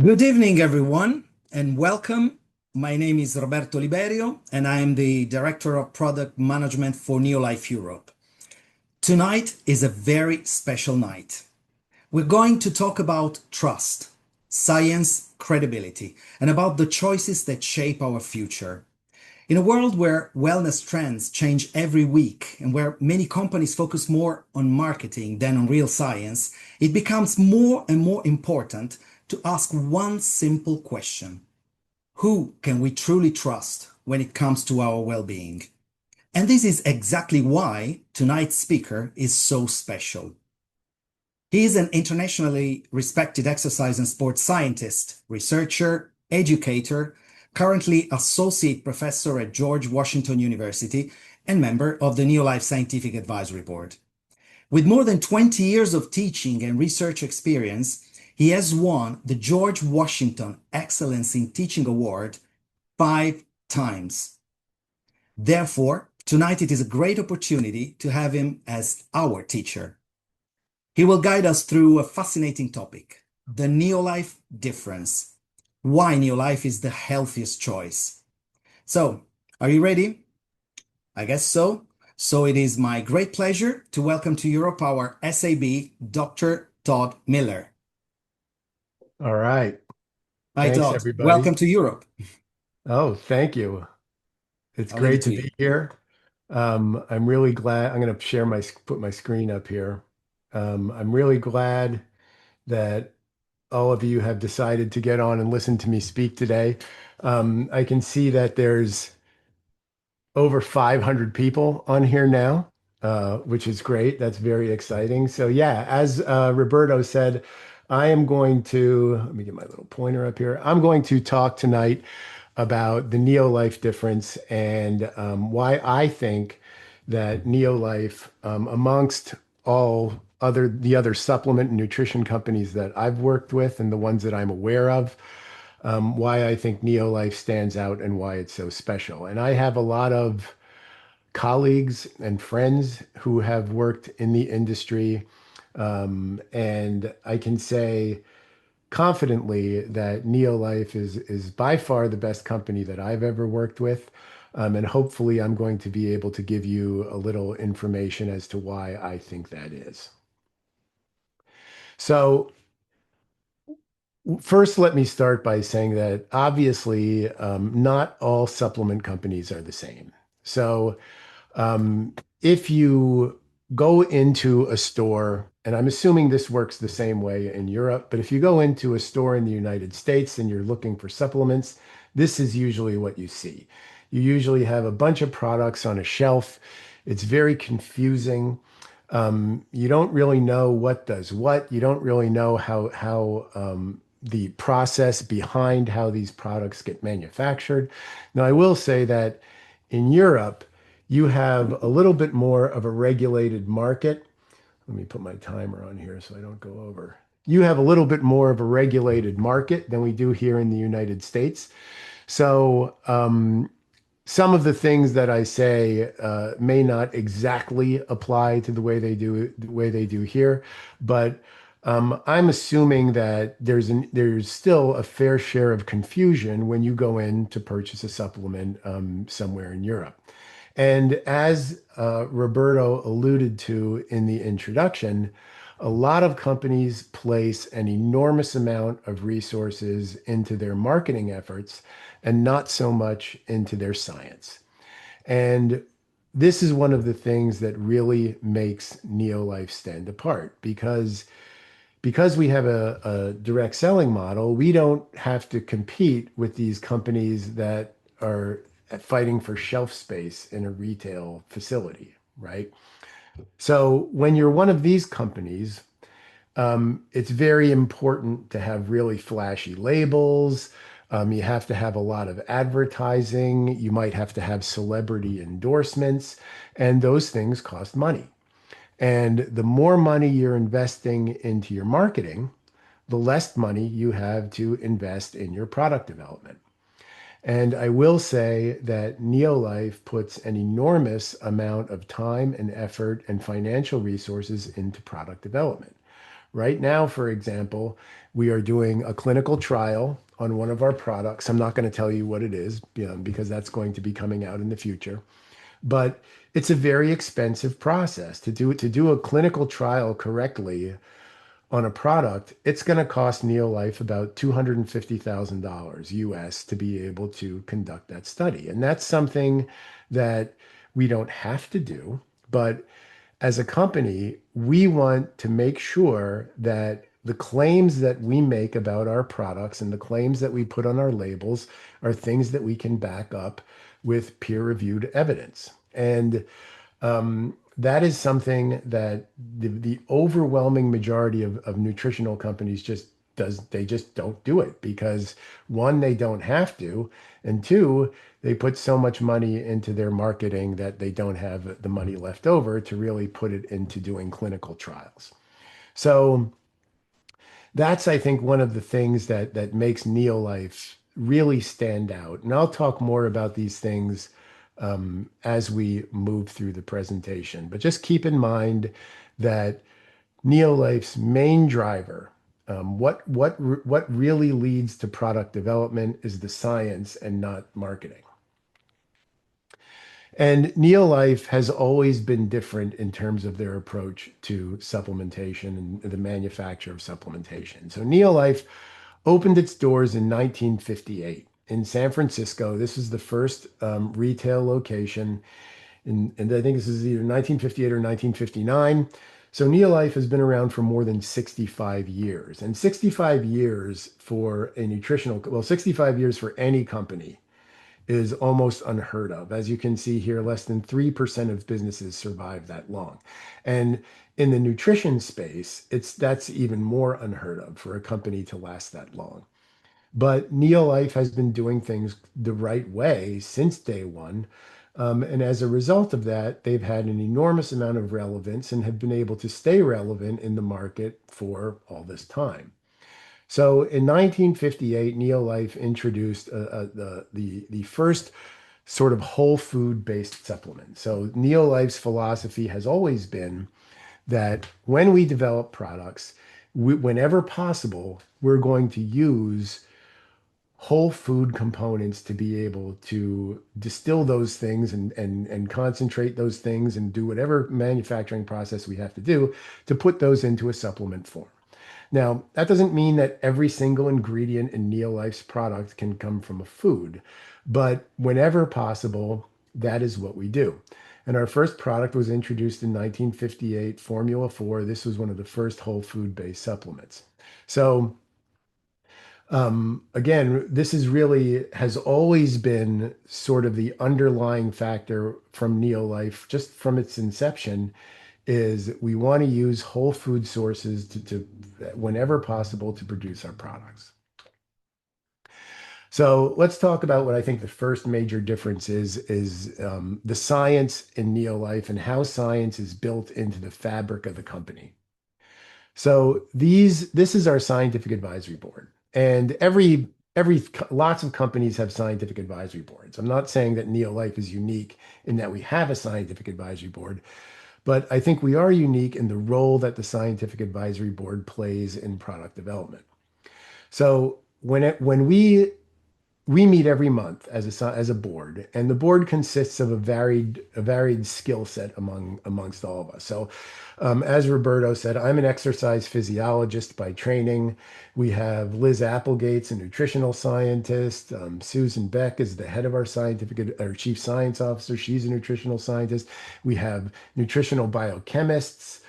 Good evening, everyone, and welcome. My name is Roberto Liberio, and I am the Director of Product Management for NeoLife Europe. Tonight is a very special night. We're going to talk about trust, science, credibility, and about the choices that shape our future. In a world where wellness trends change every week and where many companies focus more on marketing than on real science, it becomes more and more important to ask one simple question. Who can we truly trust when it comes to our well-being? And this is exactly why tonight's speaker is so special. He is an internationally respected exercise and sports scientist, researcher, educator, currently associate professor at George Washington University and member of the NeoLife Scientific Advisory Board. With more than 20 years of teaching and research experience, he has won the George Washington Excellence in Teaching Award 5 times. Therefore, tonight it is a great opportunity to have him as our teacher. He will guide us through a fascinating topic, the NeoLife difference, why NeoLife is the healthiest choice. So, are you ready? I guess so. So it is my great pleasure to welcome to Europe our SAB, Dr. Todd Miller. All right. Hi, Thanks, Todd. Welcome everybody. to Europe. Oh, thank you. It's I'll leave it great to to you. be here. I'm really glad. I'm going to put my screen up here. I'm really glad that all of you have decided to get on and listen to me speak today. I can see that there's over 500 people on here now, which is great. That's very exciting. So yeah, as Roberto said, let me get my little pointer up here. I'm going to talk tonight about the NeoLife difference and why I think that NeoLife, amongst the other supplement and nutrition companies that I've worked with and the ones that I'm aware of, why I think NeoLife stands out and why it's so special. And I have a lot of colleagues and friends who have worked in the industry, and I can say confidently that NeoLife is by far the best company that I've ever worked with. And hopefully, I'm going to be able to give you a little information as to why I think that is. So, first, let me start by saying that obviously, not all supplement companies are the same. So, um, if you go into a store, and I'm assuming this works the same way in Europe, but if you go into a store in the United States and you're looking for supplements, this is usually what you see. You usually have a bunch of products on a shelf. It's very confusing. You don't really know what does what. You don't really know how the process behind how these products get manufactured. Now, I will say that in Europe, you have a little bit more of a regulated market. Let me put my timer on here so I don't go over. You have a little bit more of a regulated market than we do here in the United States. So, some of the things that I say may not exactly apply to the way they do here, but I'm assuming that there's still a fair share of confusion when you go in to purchase a supplement somewhere in Europe. And as Roberto alluded to in the introduction, a lot of companies place an enormous amount of resources into their marketing efforts and not so much into their science. And this is one of the things that really makes NeoLife stand apart because we have a direct selling model, we don't have to compete with these companies that are fighting for shelf space in a retail facility, right? So when you're one of these companies, it's very important to have really flashy labels. You have to have a lot of advertising. You might have to have celebrity endorsements, and those things cost money. And the more money you're investing into your marketing, the less money you have to invest in your product development. And I will say that NeoLife puts an enormous amount of time and effort and financial resources into product development. Right now, for example, we are doing a clinical trial on one of our products. I'm not going to tell you what it is, because that's going to be coming out in the future. But it's a very expensive process to do a clinical trial correctly on a product. It's going to cost NeoLife about $250,000 US to be able to conduct that study. And that's something that we don't have to do, but as a company, we want to make sure that the claims that we make about our products and the claims that we put on our labels are things that we can back up with peer-reviewed evidence. And that is something that the overwhelming majority of nutritional companies they just don't do it because one, they don't have to, and two, they put so much money into their marketing that they don't have the money left over to really put it into doing clinical trials. So that's, I think, one of the things that makes NeoLife really stand out. And I'll talk more about these things as we move through the presentation. But just keep in mind that NeoLife's main driver, what really leads to product development, is the science and not marketing. And NeoLife has always been different in terms of their approach to supplementation and the manufacture of supplementation. So NeoLife opened its doors in 1958 in San Francisco. This is the first retail location, and I think this is either 1958 or 1959. So NeoLife has been around for more than 65 years, and 65 years for a 65 years for any company is almost unheard of. As you can see here, less than 3% of businesses survive that long. And in the nutrition space, that's even more unheard of for a company to last that long. But NeoLife has been doing things the right way since day one. And as a result of that, they've had an enormous amount of relevance and have been able to stay relevant in the market for all this time. So in 1958, NeoLife introduced the first sort of whole food based supplement. So NeoLife's philosophy has always been that when we develop products, whenever possible, we're going to use whole food components to be able to distill those things and concentrate those things and do whatever manufacturing process we have to do to put those into a supplement form. Now, that doesn't mean that every single ingredient in NeoLife's product can come from a food, but whenever possible, that is what we do. And our first product was introduced in 1958, Formula 4. This was one of the first whole food-based supplements. So again, this has always been sort of the underlying factor from NeoLife, just from its inception, is we want to use whole food sources to whenever possible to produce our products. So let's talk about what I think the first major difference is the science in NeoLife and how science is built into the fabric of the company. So this is our scientific advisory board, and lots of companies have scientific advisory boards. I'm not saying that NeoLife is unique in that we have a scientific advisory board, but I think we are unique in the role that the scientific advisory board plays in product development. So when we meet every month as a board, and the board consists of a varied skill set amongst all of us. So, as Roberto said, I'm an exercise physiologist by training. We have Liz Applegate's a nutritional scientist. Susan Beck is the head of our chief science officer. She's a nutritional scientist. We have nutritional biochemists.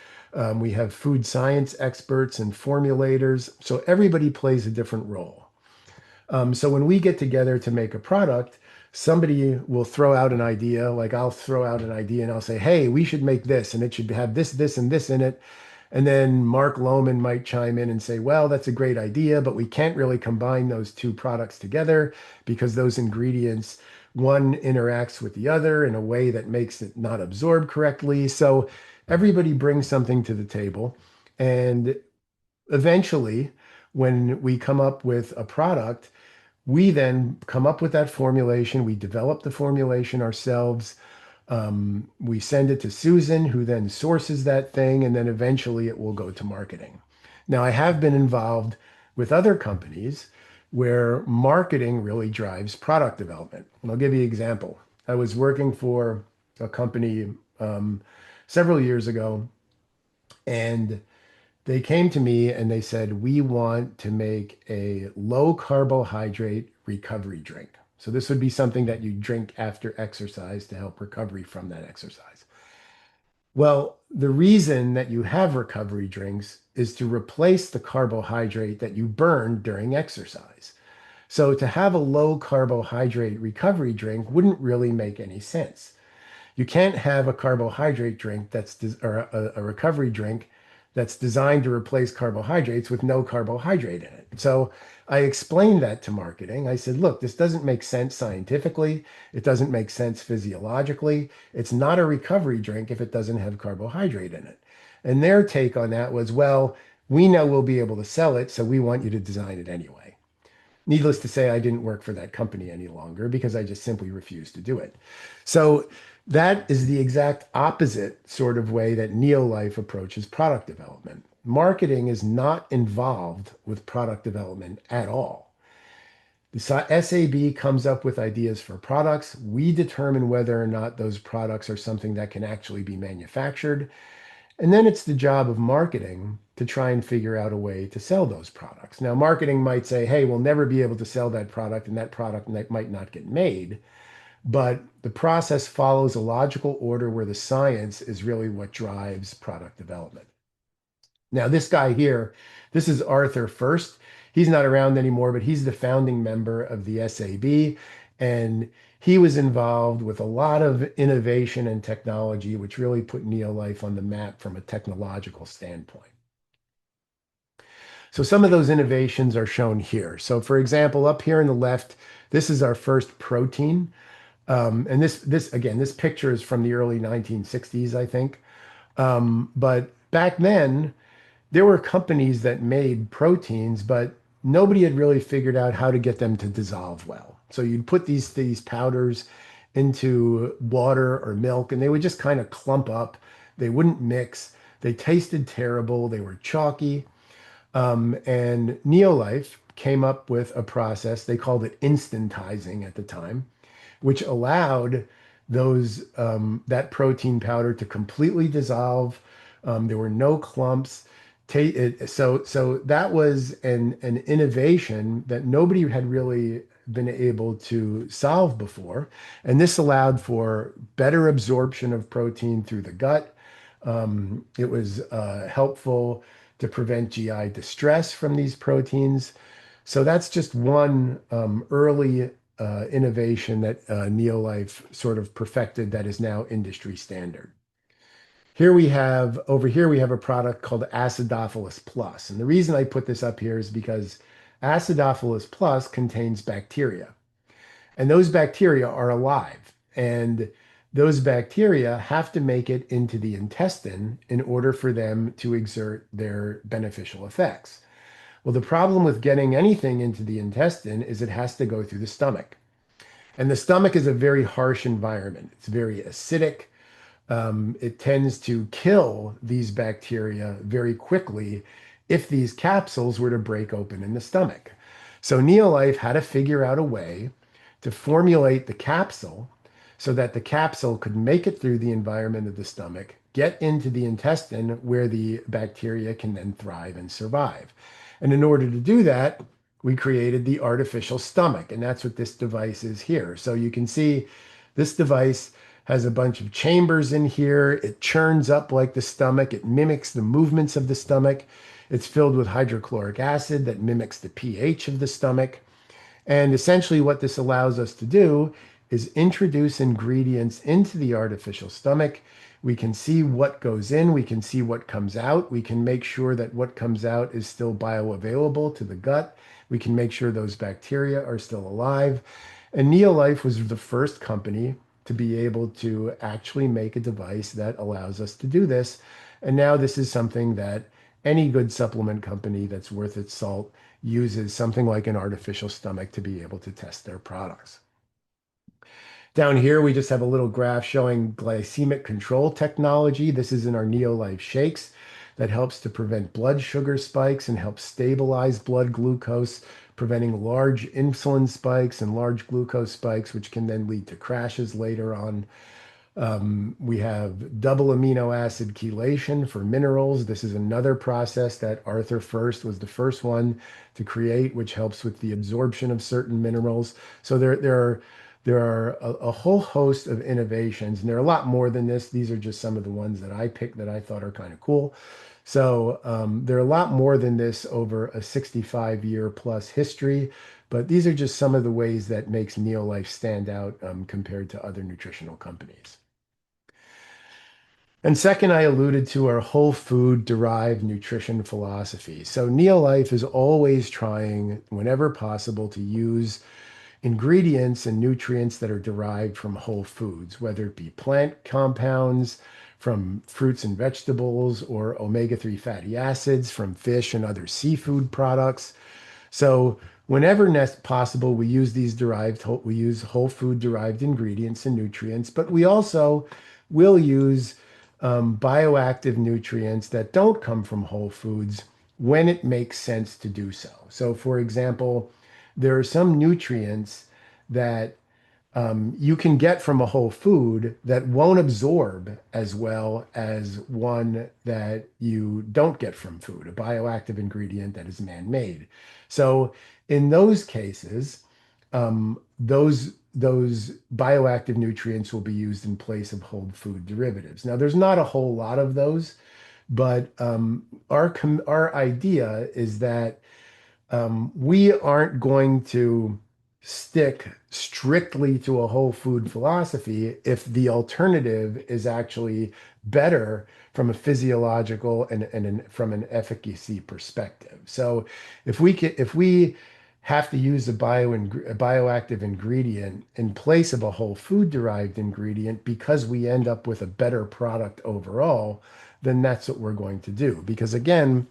We have food science experts and formulators. So everybody plays a different role. So when we get together to make a product, somebody will throw out an idea, like I'll throw out an idea and I'll say, hey, we should make this and it should have this, this, and this in it. And then Mark Lohman might chime in and say, well, that's a great idea, but we can't really combine those two products together because those ingredients, one interacts with the other in a way that makes it not absorb correctly. So everybody brings something to the table. And eventually, when we come up with a product, we then come up with that formulation. We develop the formulation ourselves. We send it to Susan, who then sources that thing, and then eventually it will go to marketing. Now, I have been involved with other companies where marketing really drives product development. And I'll give you an example. I was working for a company several years ago, and they came to me and they said, we want to make a low carbohydrate recovery drink. So this would be something that you drink after exercise to help recovery from that exercise. Well, the reason that you have recovery drinks is to replace the carbohydrate that you burned during exercise. So to have a low carbohydrate recovery drink wouldn't really make any sense. You can't have a carbohydrate drink or a recovery drink that's designed to replace carbohydrates with no carbohydrate in it. So I explained that to marketing. I said, look, this doesn't make sense scientifically. It doesn't make sense physiologically. It's not a recovery drink if it doesn't have carbohydrate in it. And their take on that was, well, we know we'll be able to sell it, so we want you to design it anyway. Needless to say, I didn't work for that company any longer because I just simply refused to do it. So that is the exact opposite sort of way that NeoLife approaches product development. Marketing is not involved with product development at all. The SAB comes up with ideas for products. We determine whether or not those products are something that can actually be manufactured. And then it's the job of marketing to try and figure out a way to sell those products. Now, marketing might say, hey, we'll never be able to sell that product, and that product might not get made. But the process follows a logical order where the science is really what drives product development. Now, this guy here, this is Arthur First. He's not around anymore, but he's the founding member of the SAB. And he was involved with a lot of innovation and technology, which really put NeoLife on the map from a technological standpoint. So some of those innovations are shown here. So for example, up here on the left, this is our first protein. And this picture is from the early 1960s, I think. But back then, there were companies that made proteins, but nobody had really figured out how to get them to dissolve well. So you'd put these powders into water or milk, and they would just kind of clump up. They wouldn't mix. They tasted terrible. They were chalky. And NeoLife came up with a process. They called it instantizing at the time, which allowed that protein powder to completely dissolve. There were no clumps. So that was an innovation that nobody had really been able to solve before. And this allowed for better absorption of protein through the gut. It was helpful to prevent GI distress from these proteins. So that's just one early innovation that NeoLife sort of perfected that is now industry standard. Over here we have a product called Acidophilus Plus. And the reason I put this up here is because Acidophilus Plus contains bacteria. And those bacteria are alive. And those bacteria have to make it into the intestine in order for them to exert their beneficial effects. Well, the problem with getting anything into the intestine is it has to go through the stomach. And the stomach is a very harsh environment. It's very acidic. It tends to kill these bacteria very quickly if these capsules were to break open in the stomach. So NeoLife had to figure out a way to formulate the capsule so that the capsule could make it through the environment of the stomach, get into the intestine where the bacteria can then thrive and survive. And in order to do that, we created the artificial stomach, and that's what this device is here. So you can see this device has a bunch of chambers in here. It churns up like the stomach. It mimics the movements of the stomach. It's filled with hydrochloric acid that mimics the pH of the stomach. And essentially what this allows us to do is introduce ingredients into the artificial stomach. We can see what goes in. We can see what comes out. We can make sure that what comes out is still bioavailable to the gut. We can make sure those bacteria are still alive. And NeoLife was the first company to be able to actually make a device that allows us to do this. And now this is something that any good supplement company that's worth its salt uses, something like an artificial stomach, to be able to test their products. Down here, we just have a little graph showing glycemic control technology. This is in our NeoLife shakes. that helps to prevent blood sugar spikes and helps stabilize blood glucose, preventing large insulin spikes and large glucose spikes, which can then lead to crashes later on. We have double amino acid chelation for minerals. This is another process that Arthur First was the first one to create, which helps with the absorption of certain minerals. So there are a whole host of innovations, and there are a lot more than this. These are just some of the ones that I picked that I thought are kind of cool. So there are a lot more than this over a 65-year plus history, but these are just some of the ways that makes NeoLife stand out compared to other nutritional companies. And second, I alluded to our whole food derived nutrition philosophy. So NeoLife is always trying, whenever possible, to use ingredients and nutrients that are derived from whole foods, whether it be plant compounds from fruits and vegetables or omega-3 fatty acids from fish and other seafood products. So whenever possible, we use we use whole food derived ingredients and nutrients, but we also will use bioactive nutrients that don't come from whole foods when it makes sense to do so. So for example, there are some nutrients that you can get from a whole food that won't absorb as well as one that you don't get from food, a bioactive ingredient that is man-made. So in those cases, those bioactive nutrients will be used in place of whole food derivatives. Now, there's not a whole lot of those, but our idea is that we aren't going to stick strictly to a whole food philosophy if the alternative is actually better from a physiological and from an efficacy perspective. So if we have to use a bioactive ingredient in place of a whole food derived ingredient because we end up with a better product overall, then that's what we're going to do. Because again,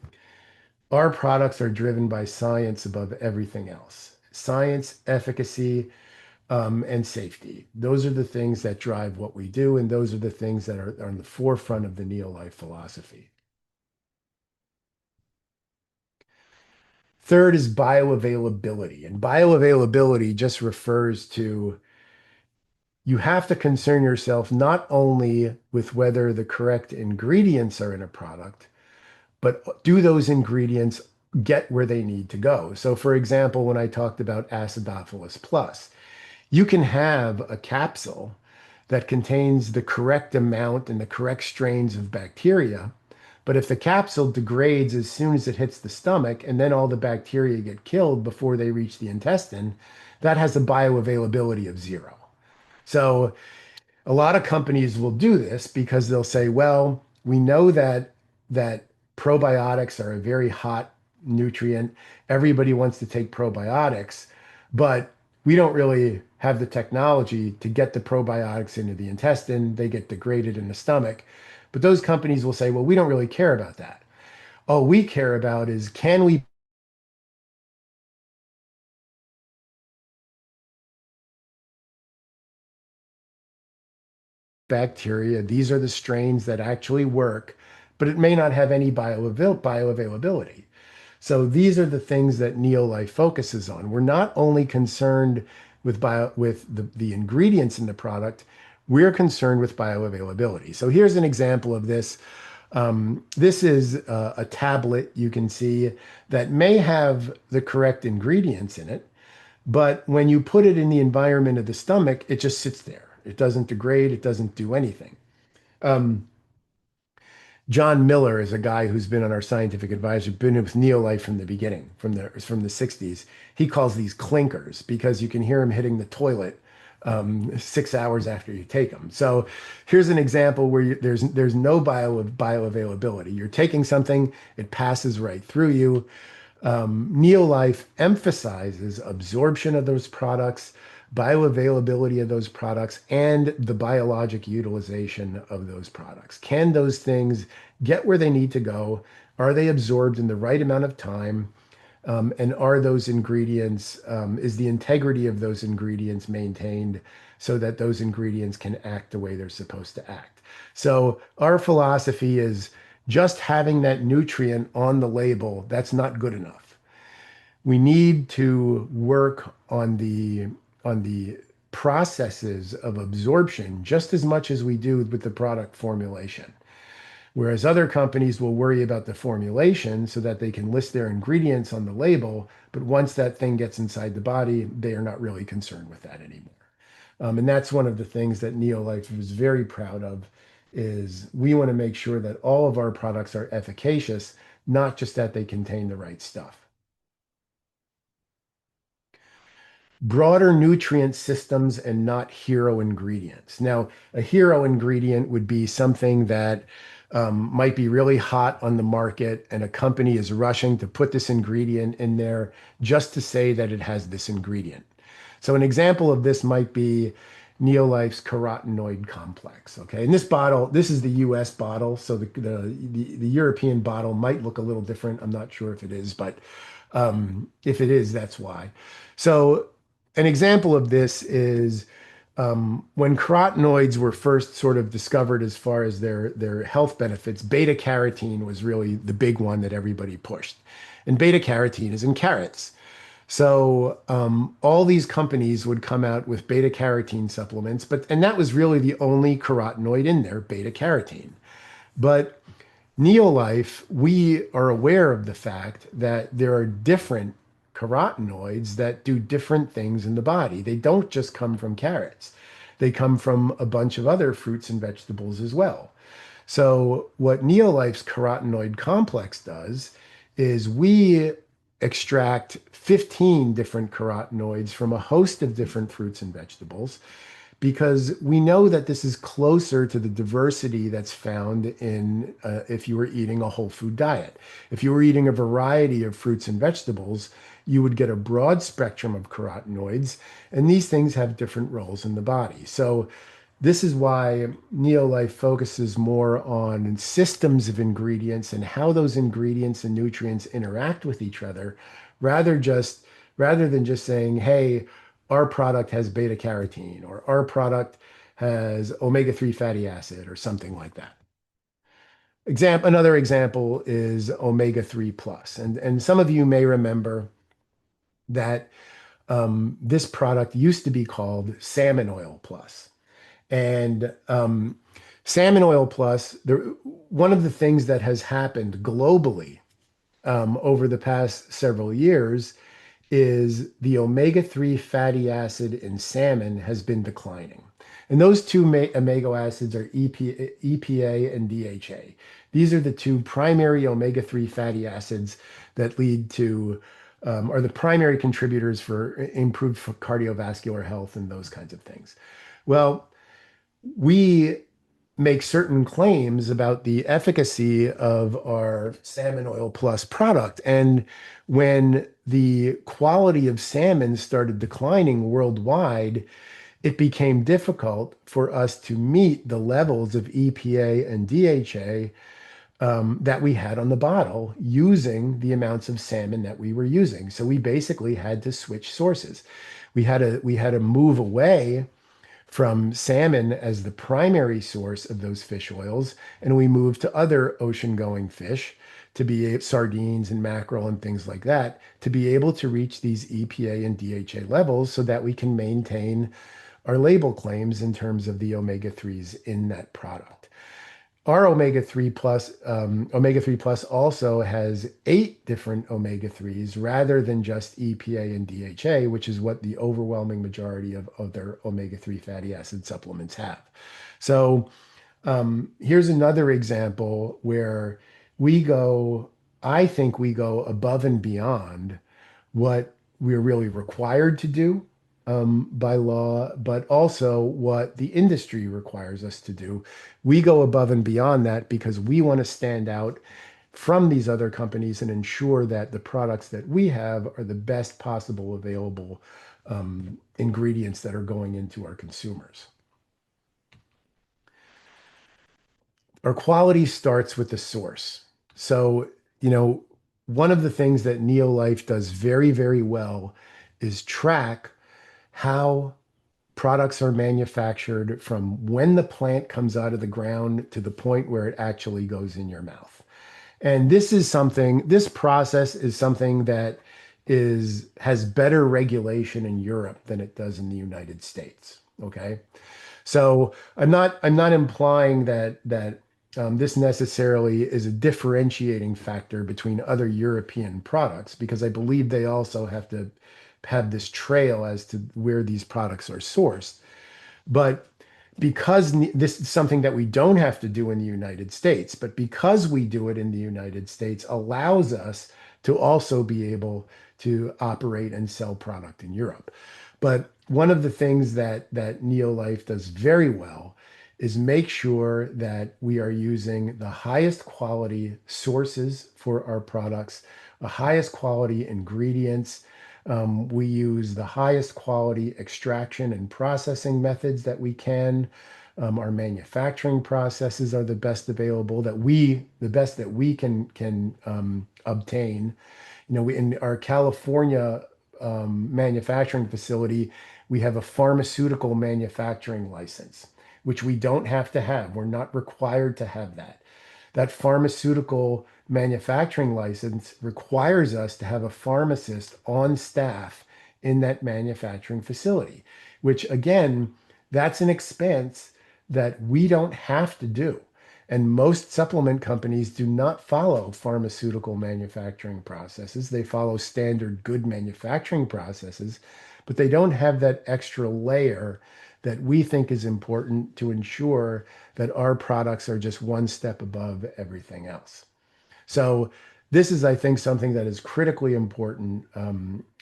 our products are driven by science above everything else. Science, efficacy, and safety. Those are the things that drive what we do, and those are the things that are on the forefront of the NeoLife philosophy. Third is bioavailability, and bioavailability just refers to you have to concern yourself not only with whether the correct ingredients are in a product, but do those ingredients get where they need to go? So for example, when I talked about Acidophilus Plus, you can have a capsule that contains the correct amount and the correct strains of bacteria, but if the capsule degrades as soon as it hits the stomach and then all the bacteria get killed before they reach the intestine, that has a bioavailability of 0. So a lot of companies will do this because they'll say, well, we know that probiotics are a very hot nutrient. Everybody wants to take probiotics, but we don't really have the technology to get the probiotics into the intestine. They get degraded in the stomach. But those companies will say, well, we don't really care about that. All we care about is, can we bacteria? These are the strains that actually work, but it may not have any bioavailability. So these are the things that NeoLife focuses on. We're not only concerned with the ingredients in the product, we're concerned with bioavailability. So here's an example of this. This is a tablet you can see that may have the correct ingredients in it, but when you put it in the environment of the stomach, it just sits there. It doesn't degrade, it doesn't do anything. John Miller is a guy who's been on our scientific advisory, been with NeoLife from the beginning, from the 60s. He calls these clinkers because you can hear him hitting the toilet 6 hours after you take them. So here's an example where there's no bioavailability. You're taking something, it passes right through you. NeoLife emphasizes absorption of those products, bioavailability of those products, and the biologic utilization of those products. Can those things get where they need to go? Are they absorbed in the right amount of time? And are those ingredients, is the integrity of those ingredients maintained so that those ingredients can act the way they're supposed to act? So our philosophy is just having that nutrient on the label, that's not good enough. We need to work on the processes of absorption just as much as we do with the product formulation. Whereas other companies will worry about the formulation so that they can list their ingredients on the label, but once that thing gets inside the body, they are not really concerned with that anymore. And that's one of the things that NeoLife was very proud of, is we want to make sure that all of our products are efficacious, not just that they contain the right stuff. Broader nutrient systems and not hero ingredients. Now, a hero ingredient would be something that might be really hot on the market, and a company is rushing to put this ingredient in there just to say that it has this ingredient. So an example of this might be NeoLife's carotenoid complex. Okay, and this bottle, this is the US bottle, so the European bottle might look a little different. I'm not sure if it is, but if it is, that's why. So an example of this is when carotenoids were first sort of discovered as far as their health benefits, beta carotene was really the big one that everybody pushed. And beta carotene is in carrots. So all these companies would come out with beta carotene supplements, and that was really the only carotenoid in there, beta carotene. But NeoLife, we are aware of the fact that there are different carotenoids that do different things in the body. They don't just come from carrots. They come from a bunch of other fruits and vegetables as well. So what NeoLife's carotenoid complex does is we extract 15 different carotenoids from a host of different fruits and vegetables, because we know that this is closer to the diversity that's found in if you were eating a whole food diet. If you were eating a variety of fruits and vegetables, you would get a broad spectrum of carotenoids, and these things have different roles in the body. So this is why NeoLife focuses more on systems of ingredients and how those ingredients and nutrients interact with each other, rather than just saying, hey, our product has beta carotene, or our product has omega-3 fatty acid, or something like that. Another example is omega-3 plus. And some of you may remember that this product used to be called salmon oil plus. And salmon oil plus, one of the things that has happened globally over the past several years is the omega-3 fatty acid in salmon has been declining. And those two omega acids are EPA and DHA. These are the two primary omega-3 fatty acids that lead to, are the primary contributors for improved cardiovascular health and those kinds of things. Well, we make certain claims about the efficacy of our salmon oil plus product. And when the quality of salmon started declining worldwide, it became difficult for us to meet the levels of EPA and DHA that we had on the bottle using the amounts of salmon that we were using. So we basically had to switch sources. We had to move away from salmon as the primary source of those fish oils, and we moved to other ocean-going fish, to be sardines and mackerel and things like that, to be able to reach these EPA and DHA levels so that we can maintain our label claims in terms of the omega-3s in that product. Our omega-3 plus also has 8 different omega-3s rather than just EPA and DHA, which is what the overwhelming majority of their omega-3 fatty acid supplements have. So here's another example where I think we go above and beyond what we're really required to do by law, but also what the industry requires us to do. We go above and beyond that because we want to stand out from these other companies and ensure that the products that we have are the best possible available ingredients that are going into our consumers. Our quality starts with the source. So, one of the things that NeoLife does very, very well is track how products are manufactured from when the plant comes out of the ground to the point where it actually goes in your mouth. And this process is something that has better regulation in Europe than it does in the United States. Okay. So I'm not implying that this necessarily is a differentiating factor between other European products, because I believe they also have to have this trail as to where these products are sourced. But because this is something that we don't have to do in the United States, but because we do it in the United States allows us to also be able to operate and sell product in Europe. But one of the things that NeoLife does very well is make sure that we are using the highest quality sources for our products, the highest quality ingredients. We use the highest quality extraction and processing methods that we can. Our manufacturing processes are the best available the best that we can obtain. In our California manufacturing facility, we have a pharmaceutical manufacturing license, which we don't have to have. We're not required to have that. That pharmaceutical manufacturing license requires us to have a pharmacist on staff in that manufacturing facility, which again, that's an expense that we don't have to do. And most supplement companies do not follow pharmaceutical manufacturing processes. They follow standard good manufacturing processes, but they don't have that extra layer that we think is important to ensure that our products are just one step above everything else. So this is, I think, something that is critically important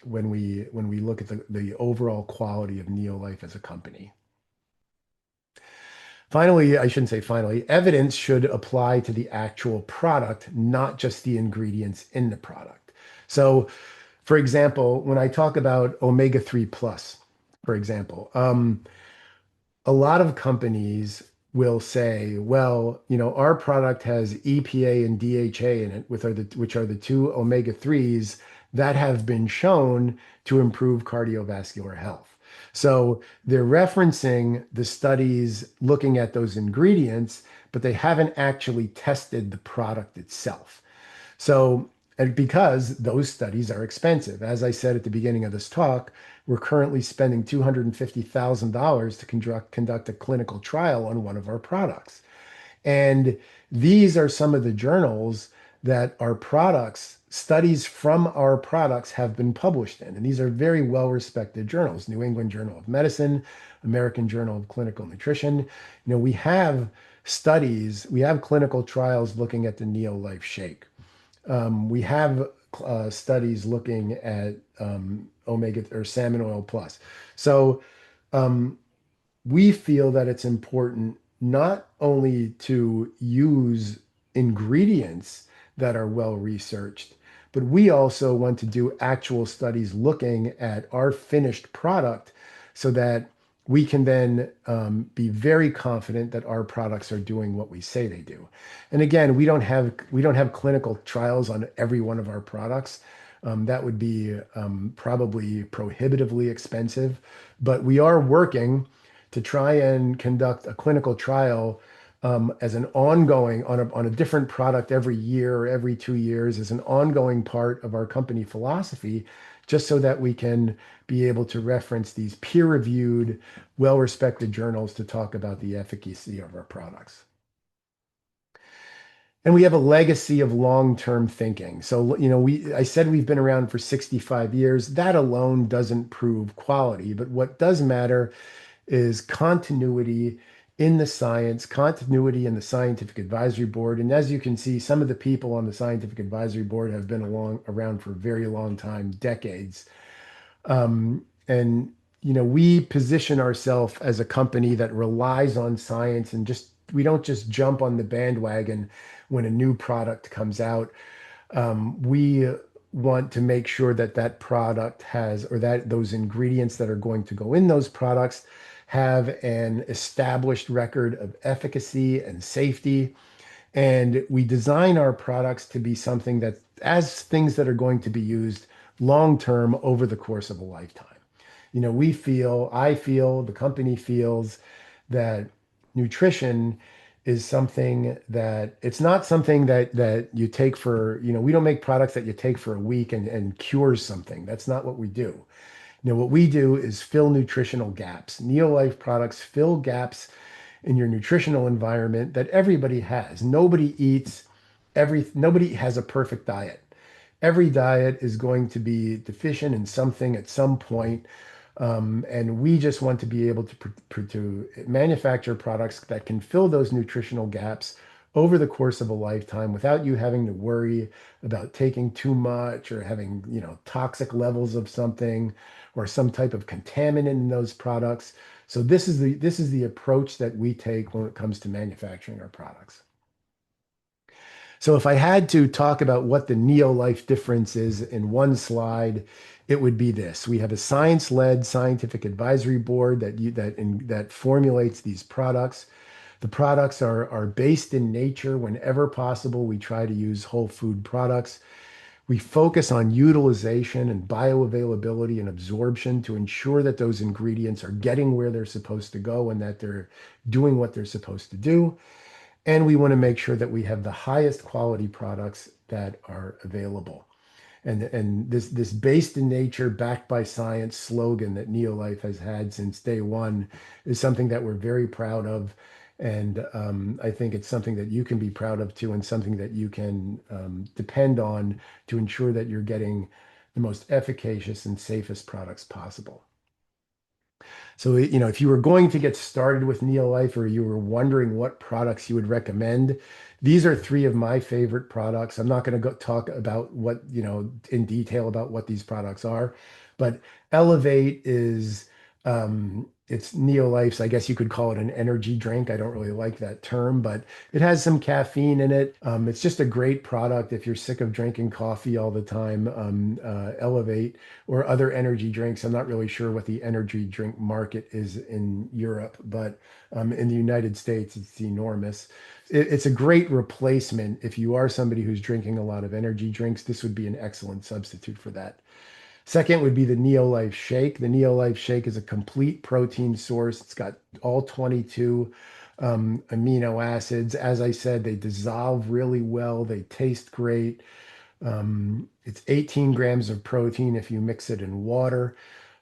when we look at the overall quality of NeoLife as a company. Finally, I shouldn't say finally, evidence should apply to the actual product, not just the ingredients in the product. So, for example, when I talk about omega-3 plus, for example, a lot of companies will say, well, our product has EPA and DHA in it, which are the two omega-3s that have been shown to improve cardiovascular health. So they're referencing the studies looking at those ingredients, but they haven't actually tested the product itself. So, and because those studies are expensive, as I said at the beginning of this talk, we're currently spending $250,000 to conduct a clinical trial on one of our products. And these are some of the journals that our products, studies from our products have been published in. And these are very well-respected journals: New England Journal of Medicine, American Journal of Clinical Nutrition. We have studies, we have clinical trials looking at the NeoLife Shake. We have studies looking at omega or salmon oil plus. So we feel that it's important not only to use ingredients that are well researched, but we also want to do actual studies looking at our finished product so that we can then be very confident that our products are doing what we say they do. And again, we don't have clinical trials on every one of our products. That would be probably prohibitively expensive, but we are working to try and conduct a clinical trial as an ongoing on a different product every year or every 2 years as an ongoing part of our company philosophy, just so that we can be able to reference these peer-reviewed, well-respected journals to talk about the efficacy of our products. And we have a legacy of long-term thinking. So, I said we've been around for 65 years. That alone doesn't prove quality, but what does matter is continuity in the science, continuity in the scientific advisory board. And as you can see, some of the people on the scientific advisory board have been around for a very long time, decades. And we position ourselves as a company that relies on science, and we don't just jump on the bandwagon when a new product comes out. We want to make sure that product has, or that those ingredients that are going to go in those products have an established record of efficacy and safety. And we design our products to be something that, as things that are going to be used long-term over the course of a lifetime. I feel, the company feels that nutrition is something that it's not something that you take for, we don't make products that you take for a week and cures something. That's not what we do. What we do is fill nutritional gaps. NeoLife products fill gaps in your nutritional environment that everybody has. Nobody has a perfect diet. Every diet is going to be deficient in something at some point. And we just want to be able to manufacture products that can fill those nutritional gaps over the course of a lifetime without you having to worry about taking too much or having, toxic levels of something or some type of contaminant in those products. So this is the approach that we take when it comes to manufacturing our products. So if I had to talk about what the NeoLife difference is in one slide, it would be this. We have a science-led scientific advisory board that formulates these products. The products are based in nature. Whenever possible, we try to use whole food products. We focus on utilization and bioavailability and absorption to ensure that those ingredients are getting where they're supposed to go and that they're doing what they're supposed to do. And we want to make sure that we have the highest quality products that are available. And this based in nature, backed by science slogan that NeoLife has had since day one is something that we're very proud of. And I think it's something that you can be proud of too, and something that you can depend on to ensure that you're getting the most efficacious and safest products possible. So, if you were going to get started with NeoLife or you were wondering what products you would recommend, these are three of my favorite products. I'm not going to go talk about what, in detail about what these products are, but Elevate is it's NeoLife's, I guess you could call it an energy drink. I don't really like that term, but it has some caffeine in it. It's just a great product if you're sick of drinking coffee all the time. Elevate or other energy drinks. I'm not really sure what the energy drink market is in Europe, but in the United States, it's enormous. It's a great replacement. If you are somebody who's drinking a lot of energy drinks, this would be an excellent substitute for that. Second would be the NeoLife Shake. The NeoLife Shake is a complete protein source. It's got all 22 amino acids. As I said, they dissolve really well. They taste great. It's 18 grams of protein if you mix it in water.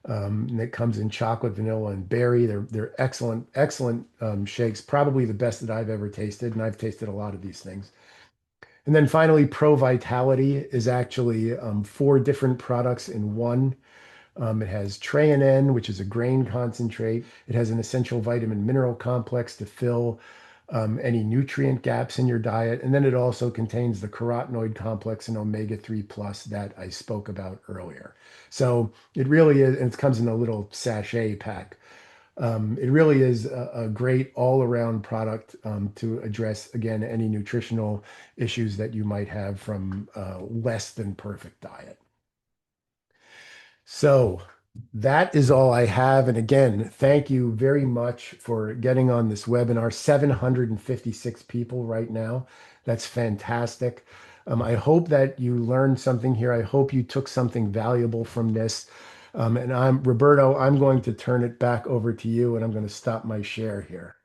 And it comes in chocolate, vanilla, and berry. They're excellent, excellent shakes. Probably the best that I've ever tasted, and I've tasted a lot of these things. And then finally, Pro Vitality is actually four different products in one. It has Treonin, which is a grain concentrate. It has an essential vitamin mineral complex to fill any nutrient gaps in your diet. And then it also contains the carotenoid complex and omega-3 plus that I spoke about earlier. So it really is, and it comes in a little sachet pack. It really is a great all-around product to address, again, any nutritional issues that you might have from less than perfect diet. So that is all I have. And again, thank you very much for getting on this webinar. 756 people right now. That's fantastic. I hope that you learned something here. I hope you took something valuable from this. And Roberto, I'm going to turn it back over to you and I'm going to stop my share here.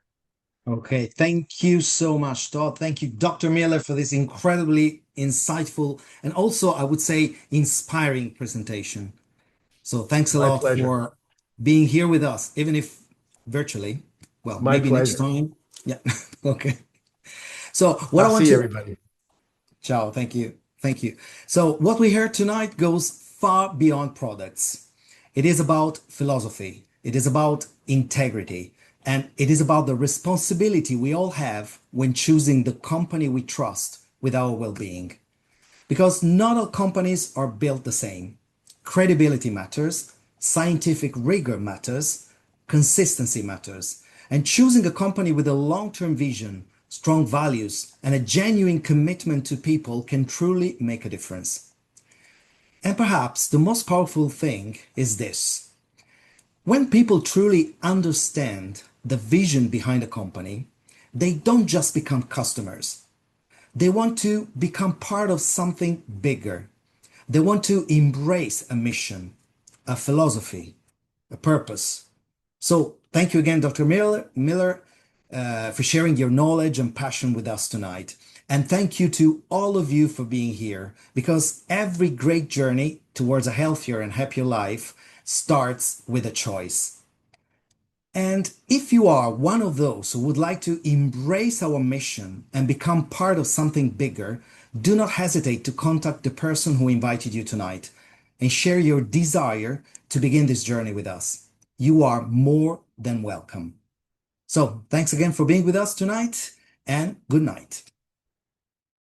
Okay, thank you so much, Todd. Thank you, Dr. Miller, for this incredibly insightful and also, I would say, inspiring presentation. So thanks a My lot pleasure. for being here with us, even if virtually. Well, My maybe next pleasure. time. Yeah. Okay. So what I I'll want see to everybody. Ciao. Thank you. Thank you. So, what we heard tonight goes far beyond products. It is about philosophy, it is about integrity, and it is about the responsibility we all have when choosing the company we trust with our well being. Because not all companies are built the same. Credibility matters, scientific rigor matters, consistency matters, and choosing a company with a long term vision, strong values, and a genuine commitment to people can truly make a difference. And perhaps the most powerful thing is this: when people truly understand the vision behind a company, they don't just become customers. They want to become part of something bigger. They want to embrace a mission, a philosophy, a purpose. So thank you again, Dr. Miller, for sharing your knowledge and passion with us tonight. And thank you to all of you for being here, because every great journey towards a healthier and happier life starts with a choice. And if you are one of those who would like to embrace our mission and become part of something bigger, do not hesitate to contact the person who invited you tonight and share your desire to begin this journey with us. You are more than welcome. So thanks again for being with us tonight, and good night.